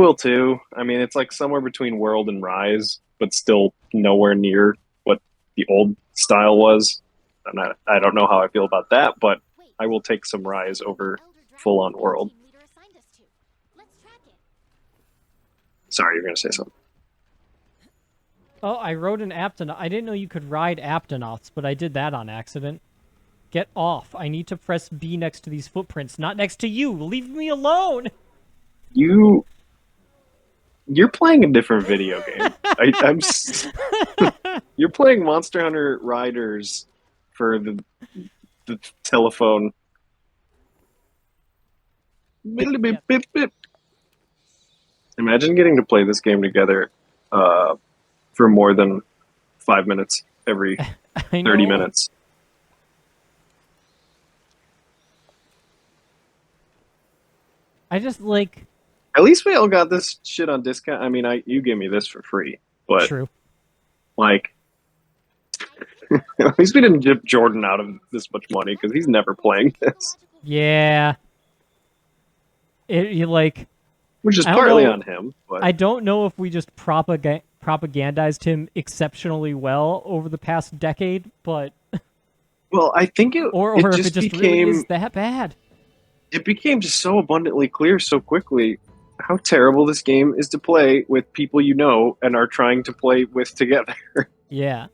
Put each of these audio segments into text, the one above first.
will too. I mean, it's like somewhere between World and Rise, but still nowhere near what the old style was. I don't know how I feel about that, but I will take some Rise over full on World. Sorry, you're gonna say something. Oh, I rode an Aptonaut. I didn't know you could ride Aptonauts, but I did that on accident. Get off. I need to press B next to these footprints, not next to you. Leave me alone. You you're playing a different video game. You're playing Monster Hunter Riders for the telephone. Yeah. Imagine getting to play this game together for more than 5 minutes every 30 minutes. I just like. At least we all got this shit on discount. I mean, you gave me this for free, but True. Like, at least we didn't dip Jordan out of this much money because he's never playing this. Yeah. You like. Which is partly on him. But I don't know if we just propagandized him exceptionally well over the past decade, but well, I think it if just it just became really is that bad. It became just so abundantly clear so quickly how terrible this game is to play with people you know and are trying to play with together. Yeah.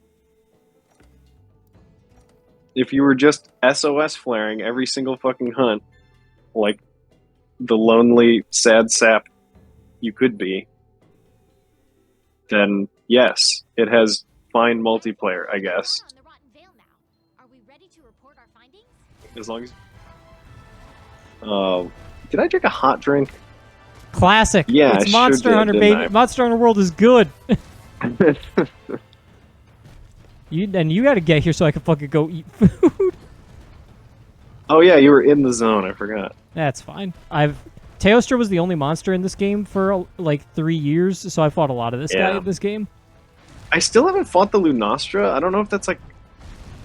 If you were just SOS flaring every single fucking hunt, like the lonely, sad sap you could be, then yes, it has fine multiplayer, I guess. As long as... did I drink a hot drink? Classic. Yeah, it's Monster Hunter, baby. Monster Hunter World is good. you got to get here so I can fucking go eat food. Oh yeah, you were in the zone. I forgot. That's fine. Teostra was the only monster in this game for like 3 years, so I fought a lot of this guy in this game. I still haven't fought the Lunastra. I don't know if that's like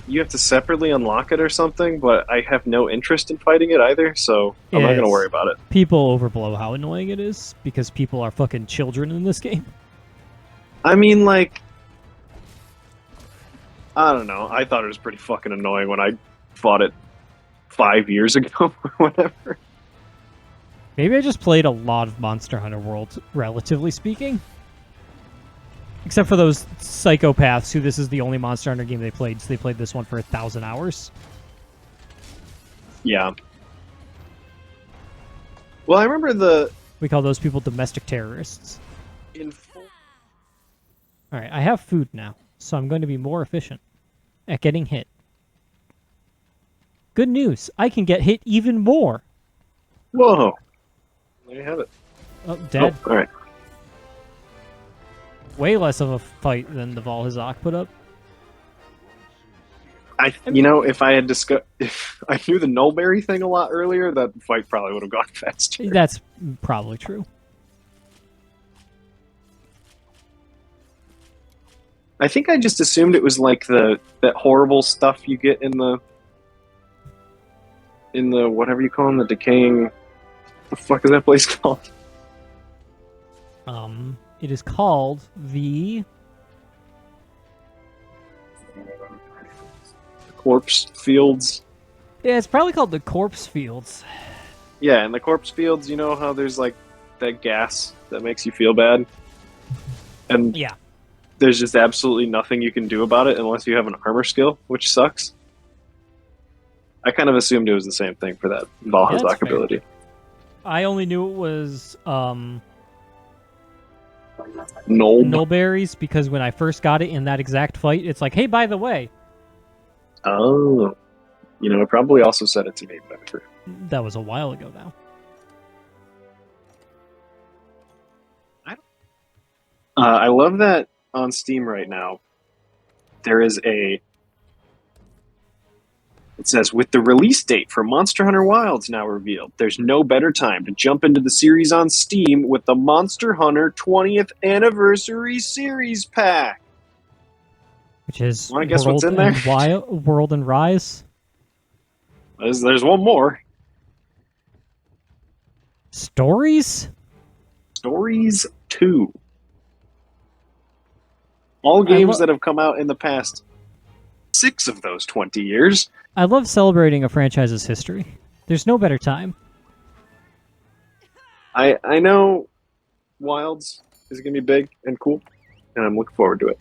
you have to separately unlock it or something, but I have no interest in fighting it either, so I'm not going to worry about it. People overblow how annoying it is because people are fucking children in this game. I mean, like, I don't know. I thought it was pretty fucking annoying when I fought it 5 years ago or whatever. Maybe I just played a lot of Monster Hunter World, relatively speaking. Except for those psychopaths who this is the only Monster Hunter game they played, so they played this one for 1,000 hours. Yeah. Well, I remember we call those people domestic terrorists. Alright, I have food now, so I'm going to be more efficient at getting hit. Good news, I can get hit even more. Whoa. There you have it. Oh, dead. Oh, alright. Way less of a fight than the Valhazak put up. If I knew the Nullberry thing a lot earlier, that fight probably would have gone faster. That's probably true. I think I just assumed it was like that horrible stuff you get in the whatever you call them, the decaying. The fuck is that place called? It is called the Corpse Fields. Yeah, it's probably called the Corpse Fields. Yeah, in the Corpse Fields, you know how there's like that gas that makes you feel bad? And yeah, there's just absolutely nothing you can do about it unless you have an armor skill, which sucks. I kind of assumed it was the same thing for that Valhazak ability. I only knew it was Nullberries because when I first got it in that exact fight, it's like, hey, by the way. Oh. It probably also said it to me, but that was a while ago now. I love that on Steam right now. There is it says, with the release date for Monster Hunter Wilds now revealed, there's no better time to jump into the series on Steam with the Monster Hunter 20th Anniversary Series Pack. Which is want to guess what's in there? World and Rise. There's one more. Stories? Stories 2. All games that have come out in the past 6 of those 20 years. I love celebrating a franchise's history. There's no better time. I know Wilds is going to be big and cool, and I'm looking forward to it.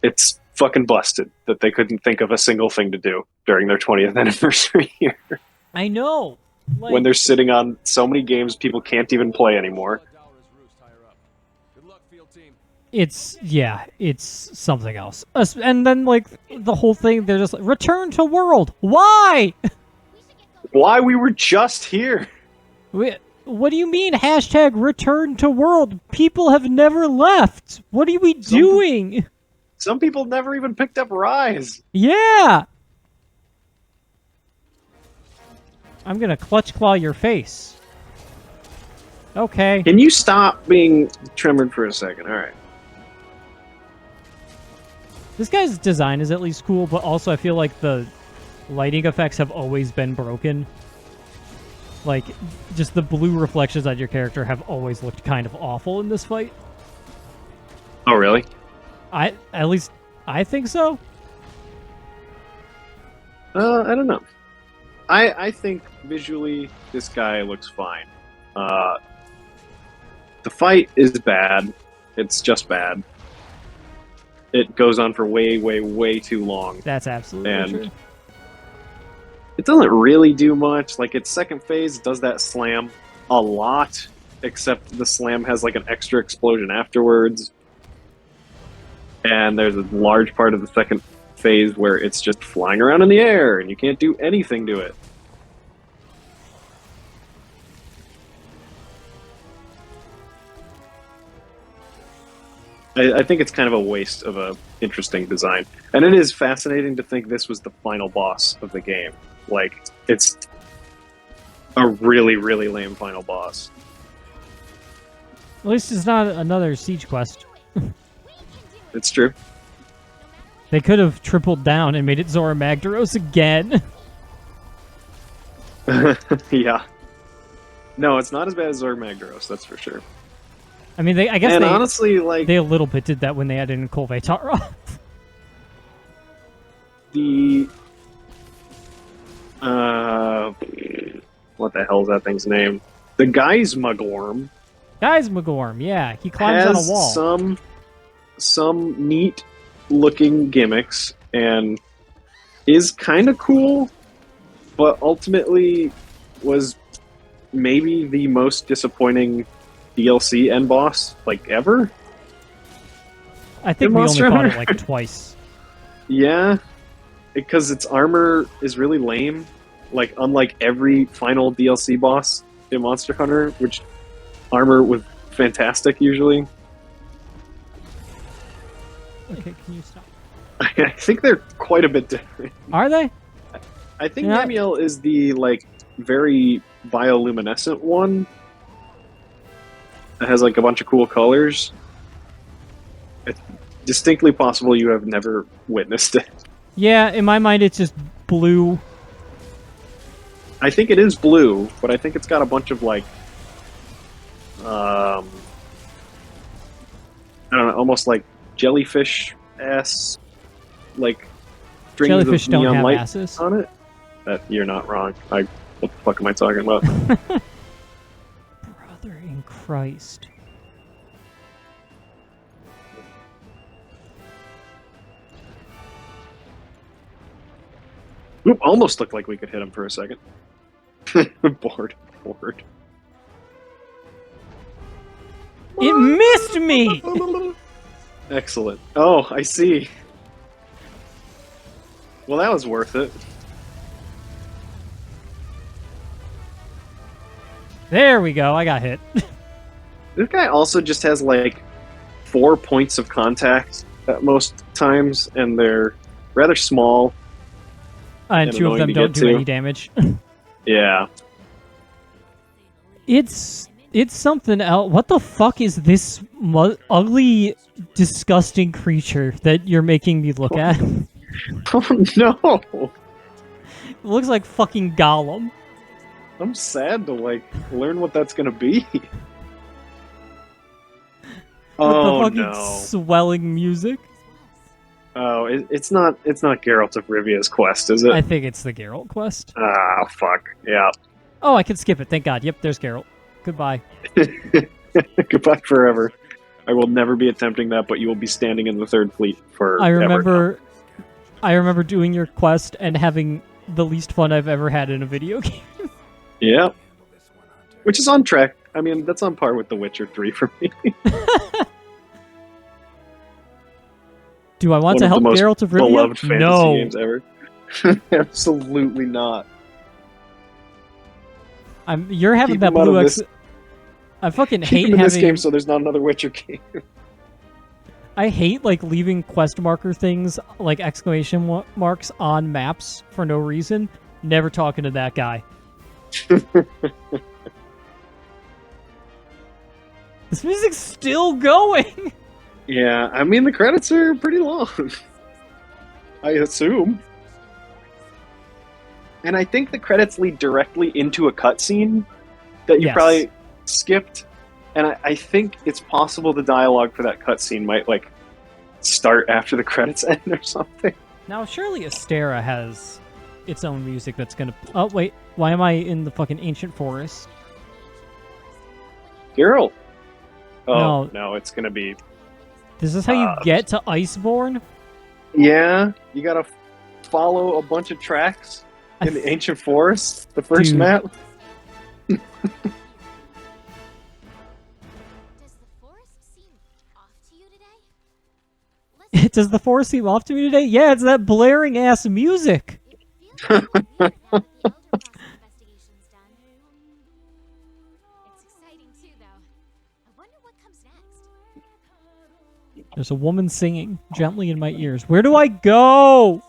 It's fucking busted that they couldn't think of a single thing to do during their 20th anniversary year. I know. Like, when they're sitting on so many games people can't even play anymore. It's something else. And then, like, the whole thing, they're just like, return to world. Why? Why? We were just here. What do you mean, hashtag return to world? People have never left. What are we doing? Some people never even picked up Rise. Yeah. I'm gonna clutch claw your face. Okay. Can you stop being tremored for a second? All right. This guy's design is at least cool, but also I feel like the lighting effects have always been broken. Like, just the blue reflections on your character have always looked kind of awful in this fight. Oh, really? At least I think so. I don't know. I think visually this guy looks fine. The fight is bad. It's just bad. It goes on for way, way, way too long. That's absolutely true. It doesn't really do much. Like, its second phase does that slam a lot, except the slam has like an extra explosion afterwards. And there's a large part of the second phase where it's just flying around in the air and you can't do anything to it. I think it's kind of a waste of a interesting design. And it is fascinating to think this was the final boss of the game. Like, it's a really, really lame final boss. At least it's not another siege quest. It's true. They could have tripled down and made it Zora Magdaros again. Yeah. No, it's not as bad as Zora Magdaros, that's for sure. I mean, I guess honestly, like, they a little bit did that when they added in Kolvetara. What the hell is that thing's name? The Geismagorm. Geismagorm, yeah. He climbs on a wall. Some neat looking gimmicks and is kind of cool, but ultimately was maybe the most disappointing DLC end boss, like, ever. I think we only fought it like twice. Yeah, because its armor is really lame. Like, unlike every final DLC boss in Monster Hunter, which armor was fantastic usually. Okay, can you stop? I think they're quite a bit different. Are they? I think Namiel is the, like, very bioluminescent one. It has, like, a bunch of cool colors. It's distinctly possible you have never witnessed it. Yeah, in my mind it's just blue. I think it is blue, but I think it's got a bunch of, like, I don't know, almost like jellyfish-ass, like, strings Jellyfish of don't neon have light asses. on it. You're not wrong. What the fuck am I talking about? Brother in Christ. Oop, almost looked like we could hit him for a second. Bored. It missed me! Excellent. Oh, I see. Well, that was worth it. There we go, I got hit. This guy also just has, like, 4 points of contact at most times, and they're rather small. And 2 of them don't do any damage. Yeah. It's something else. What the fuck is this ugly, disgusting creature that you're making me look at? Oh, no! It looks like fucking Gollum. I'm sad to, like, learn what that's gonna be. with the Oh fucking no. swelling music. Oh, it's not Geralt of Rivia's quest, is it? I think it's the Geralt quest. Ah, fuck. Yeah. Oh, I can skip it. Thank God. Yep, there's Geralt. Goodbye. Goodbye forever. I will never be attempting that, but you will be standing in the Third Fleet forever. I remember doing your quest and having the least fun I've ever had in a video game. Yeah. Which is on track. I mean, that's on par with The Witcher 3 for me. Do I want One to of help the most Geralt of Rivia? beloved fantasy No. games ever. Absolutely not. You're having Keep that him out blue of X. this- I fucking Keep hate him in this having. game so there's not another Witcher game. I hate like leaving quest marker things like exclamation marks on maps for no reason. Never talking to that guy. This music's still going. Yeah, I mean, the credits are pretty long. I assume. And I think the credits lead directly into a cutscene that you Yes. probably skipped. And I think it's possible the dialogue for that cutscene might, like, start after the credits end or something. Now, surely Astera has its own music that's gonna. Oh wait, why am I in the fucking ancient forest? Geralt. Oh, No. no, it's gonna be... This is how you get to Iceborne? Yeah, you gotta follow a bunch of tracks in the ancient forest, the first Dude. map. Does the forest seem off to you today? Does the forest seem off to me today? Yeah, it's that blaring ass music. It feels like we've got the Elder investigations done. It's exciting too, though. I wonder what comes next. There's a woman singing gently in my ears. Where do I go?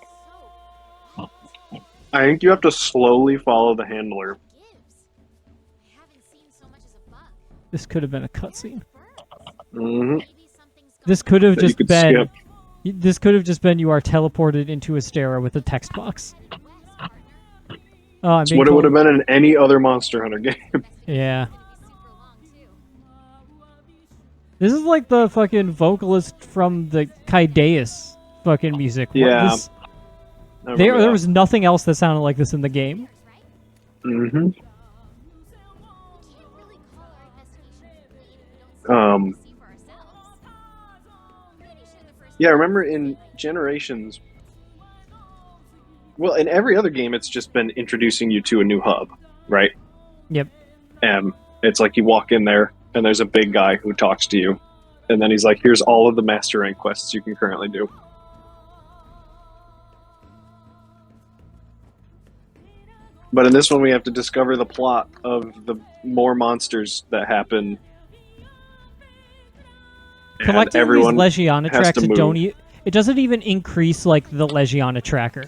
I think you have to slowly follow the handler. Gives. I haven't seen so much as a bug. This could have been a cutscene. Mm-hmm. Maybe something's This could have That you just could been. skip. This could have just been you are teleported into Astera with a text box. west, partner. Oh, I'm It's being what it would told- have been in any other Monster Hunter game. Yeah. Super long too. This is like the fucking vocalist from the Kaideus fucking music. Yeah. This, I there remember was nothing else that sounded like this in the game. that. Mm-hmm. We can't really call our investigation complete if we don't Um, see for ourselves. Pretty sure the first Yeah, remember in Generations... Well, in every other game, it's just been introducing you to a new hub, right? Yep. And it's like you walk in there, and there's a big guy who talks to you. And then he's like, here's all of the Master Rank quests you can currently do. But in this one, we have to discover the plot of the more monsters that happen. And Collecting these everyone Legiana has tracks to move. don't it doesn't even increase like the Legiana tracker.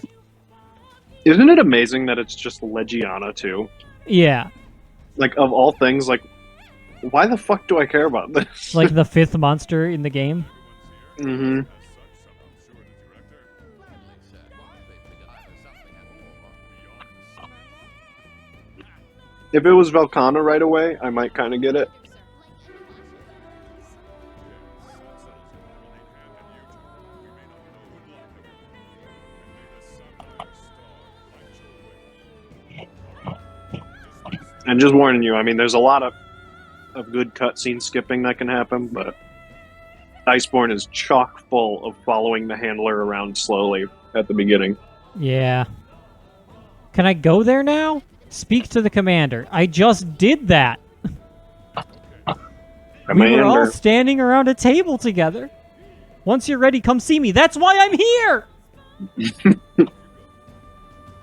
Isn't it amazing that it's just Legiana too? Yeah. Like, of all things, like, why the fuck do I care about this? Like the fifth monster in the game. Mm-hmm. If it was Velcana right away, I might kind of get it. And just warning you, I mean, there's a lot of good cutscene skipping that can happen, but Iceborne is chock full of following the handler around slowly at the beginning. Yeah. Can I go there now? Speak to the commander. I just did that. We were all Commander, standing around a table together. Once you're ready, come see me. That's why I'm here.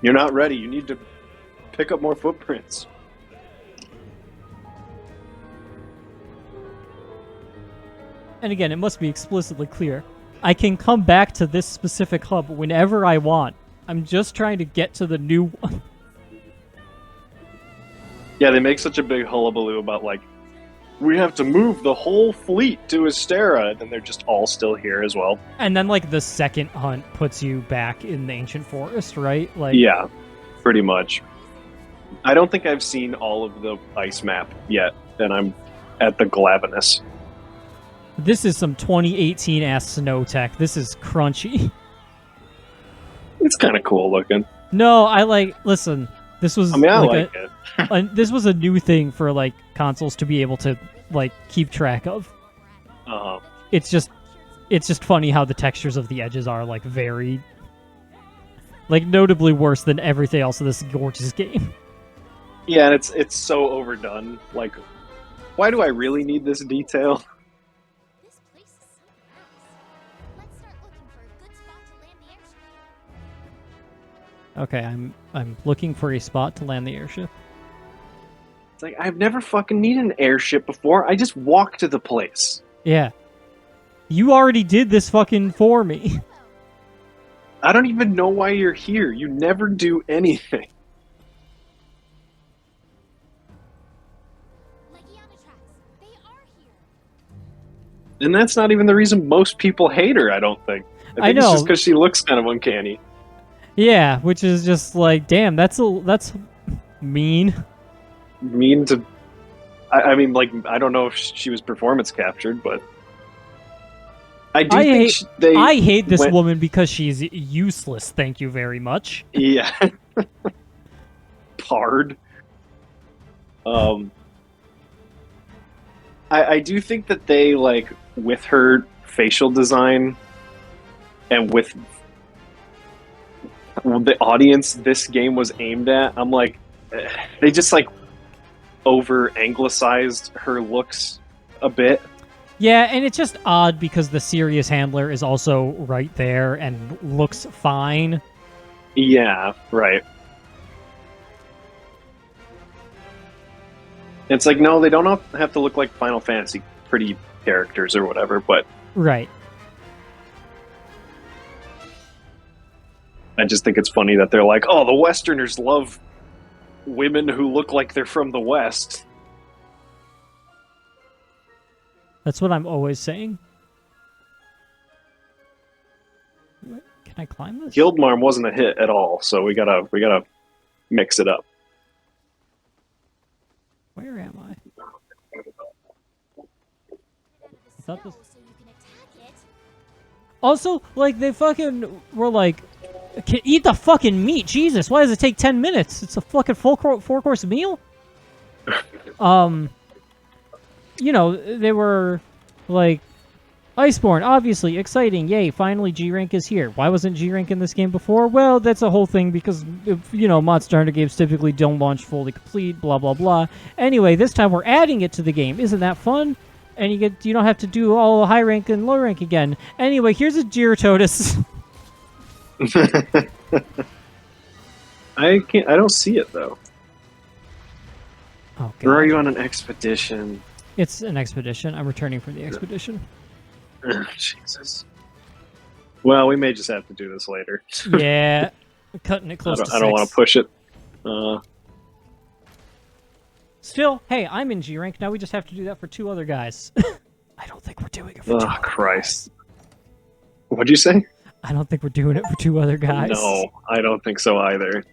you're not ready. You need to pick up more footprints. And again, it must be explicitly clear. I can come back to this specific hub whenever I want. I'm just trying to get to the new one. Yeah, they make such a big hullabaloo about, like, we have to move the whole fleet to Astera, and they're just all still here as well. And then, like, the second hunt puts you back in the ancient forest, right? Like, Yeah, pretty much. I don't think I've seen all of the ice map yet, and I'm at the Glavenus. This is some 2018 ass snow tech. This is crunchy. It's kind of cool looking. No, I like. Listen, this was. I mean, I like like it. this was a new thing for like consoles to be able to like keep track of. It's just funny how the textures of the edges are like very, like notably worse than everything else in this gorgeous game. Yeah, and it's so overdone. Like, why do I really need this detail? This place is something else. Let's start looking for a good spot to land the airship. Okay, I'm looking for a spot to land the airship. It's like I've never fucking needed an airship before. I just walk to the place. Yeah. You already did this fucking for me. I don't even know why you're here. You never do anything. Legiana tracks. They are here. And that's not even the reason most people hate her, I don't think. I think know. it's just because she looks kind of uncanny. Yeah, which is just like, damn, that's mean. Mean to... I mean, like, I don't know if she was performance captured, but... I hate this woman because she's useless, thank you very much. Yeah. Pard. I do think that they, like, with her facial design and with the audience this game was aimed at, I'm like, they just, like, over-anglicized her looks a bit. Yeah, and it's just odd because the serious handler is also right there and looks fine. Yeah, right. It's like, no, they don't have to look like Final Fantasy pretty characters or whatever, but Right. I just think it's funny that they're like, oh, the Westerners love women who look like they're from the West. That's what I'm always saying. Can I climb this? Guildmarm wasn't a hit at all, so we gotta mix it up. Where am I? thought this- So you can attack it. Also, like, they fucking were like, eat the fucking meat, Jesus, why does it take 10 minutes? It's a fucking four-course meal? You know, they were like, Iceborne, obviously, exciting, yay, finally G-Rank is here. Why wasn't G-Rank in this game before? Well, that's a whole thing because, you know, Monster Hunter games typically don't launch fully complete, blah, blah, blah. Anyway, this time we're adding it to the game. Isn't that fun? And you don't have to do all high rank and low rank again. Anyway, here's a Gyarados. I don't see it though. Oh, Or are God. you on an expedition? It's an expedition. I'm returning from the expedition. Jesus. Well, we may just have to do this later. Yeah. Cutting it close to I don't want 6. to push it. Still, hey, I'm in G rank. Now we just have to do that for 2 other guys. I don't think we're doing it for 2 Oh, other Christ. What'd you say? guys. I don't think we're doing it for 2 other guys. No, I don't think so either.